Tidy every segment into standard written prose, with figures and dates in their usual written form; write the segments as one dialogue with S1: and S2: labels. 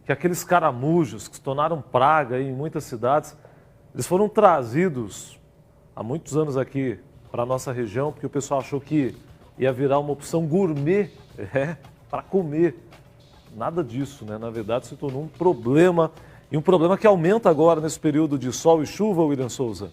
S1: que aqueles caramujos que se tornaram praga em muitas cidades, eles foram trazidos há muitos anos aqui para a nossa região, porque o pessoal achou que ia virar uma opção gourmet para comer. Nada disso, né? Na verdade, se tornou um problema, e um problema que aumenta agora nesse período de sol e chuva, William Souza.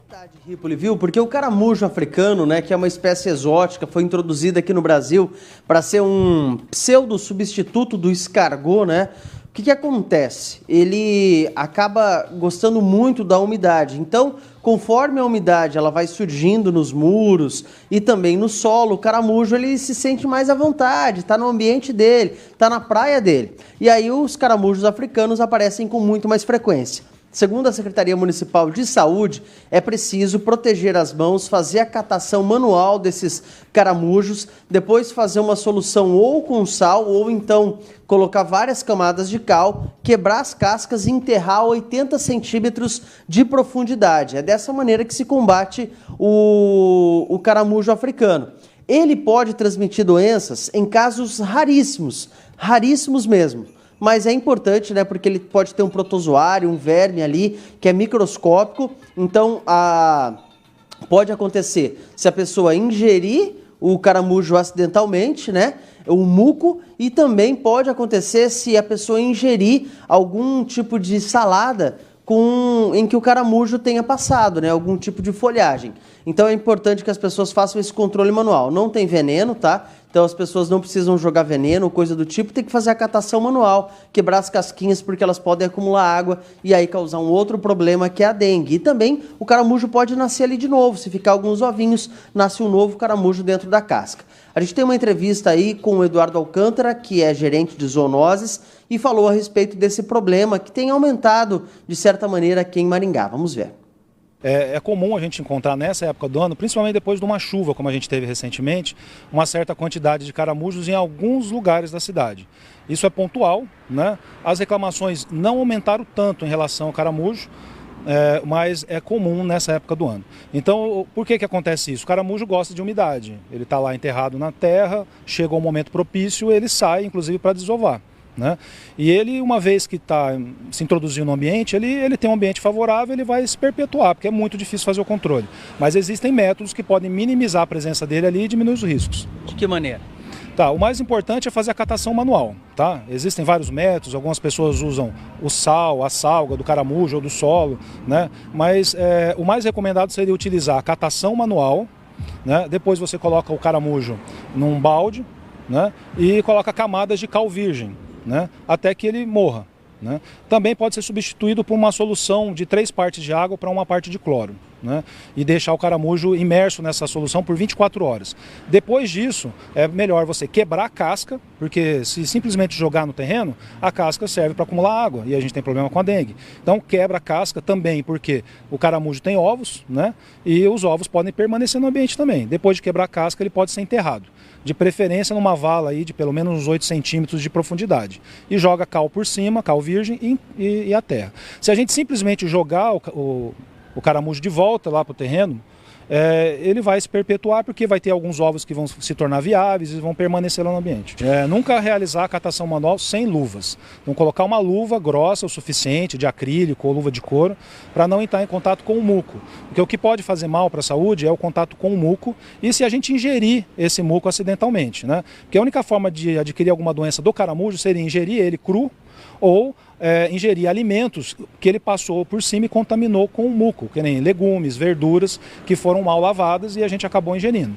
S2: Verdade, Ripoli, viu? Porque o caramujo africano, né, que é uma espécie exótica, foi introduzida aqui no Brasil para ser um pseudo substituto do escargot, né? O que acontece? Ele acaba gostando muito da umidade. Então, conforme a umidade ela vai surgindo nos muros e também no solo, o caramujo ele se sente mais à vontade, está no ambiente dele, está na praia dele. E aí os caramujos africanos aparecem com muito mais frequência. Segundo a Secretaria Municipal de Saúde, é preciso proteger as mãos, fazer a catação manual desses caramujos, depois fazer uma solução ou com sal ou então colocar várias camadas de cal, quebrar as cascas e enterrar a 80 centímetros de profundidade. É dessa maneira que se combate o caramujo africano. Ele pode transmitir doenças em casos raríssimos, raríssimos mesmo. Mas é importante, né, porque ele pode ter um protozoário, um verme ali, que é microscópico. Então, pode acontecer se a pessoa ingerir o caramujo acidentalmente, né, o muco, e também pode acontecer se a pessoa ingerir algum tipo de salada em que o caramujo tenha passado, né, algum tipo de folhagem. Então é importante que as pessoas façam esse controle manual. Não tem veneno, tá? Então as pessoas não precisam jogar veneno ou coisa do tipo, tem que fazer a catação manual, quebrar as casquinhas porque elas podem acumular água e aí causar um outro problema que é a dengue. E também o caramujo pode nascer ali de novo, se ficar alguns ovinhos, nasce um novo caramujo dentro da casca. A gente tem uma entrevista aí com o Eduardo Alcântara, que é gerente de zoonoses, e falou a respeito desse problema que tem aumentado de certa maneira aqui em Maringá. Vamos ver.
S3: É comum a gente encontrar nessa época do ano, principalmente depois de uma chuva, como a gente teve recentemente, uma certa quantidade de caramujos em alguns lugares da cidade. Isso é pontual, né? As reclamações não aumentaram tanto em relação ao caramujo, mas é comum nessa época do ano. Então, por que acontece isso? O caramujo gosta de umidade, ele está lá enterrado na terra, chegou um momento propício, ele sai, inclusive, para desovar. Né? E ele, uma vez que está se introduzindo no ambiente, ele tem um ambiente favorável, ele vai se perpetuar, porque é muito difícil fazer o controle. Mas existem métodos que podem minimizar a presença dele ali e diminuir os riscos.
S2: De que maneira?
S3: Tá, o mais importante é fazer a catação manual. Tá? Existem vários métodos, algumas pessoas usam o sal, a salga do caramujo ou do solo, né? Mas o mais recomendado seria utilizar a catação manual, né? Depois você coloca o caramujo num balde, né? E coloca camadas de cal virgem, né, até que ele morra. Né? Também pode ser substituído por uma solução de 3 partes de água para 1 parte de cloro. Né? E deixar o caramujo imerso nessa solução por 24 horas. Depois disso, é melhor você quebrar a casca, porque se simplesmente jogar no terreno, a casca serve para acumular água e a gente tem problema com a dengue. Então quebra a casca também, porque o caramujo tem ovos, né? E os ovos podem permanecer no ambiente também. Depois de quebrar a casca, ele pode ser enterrado. De preferência numa vala aí de pelo menos uns 8 centímetros de profundidade. E joga cal por cima, cal virgem e a terra. Se a gente simplesmente jogar o caramujo de volta lá para o terreno, ele vai se perpetuar porque vai ter alguns ovos que vão se tornar viáveis e vão permanecer lá no ambiente. Nunca realizar a catação manual sem luvas. Então colocar uma luva grossa o suficiente, de acrílico ou luva de couro, para não entrar em contato com o muco. Porque o que pode fazer mal para a saúde é o contato com o muco e se a gente ingerir esse muco acidentalmente. Né? Porque a única forma de adquirir alguma doença do caramujo seria ingerir ele cru ou ingerir alimentos que ele passou por cima e contaminou com o muco, que nem legumes, verduras que foram mal lavadas e a gente acabou ingerindo.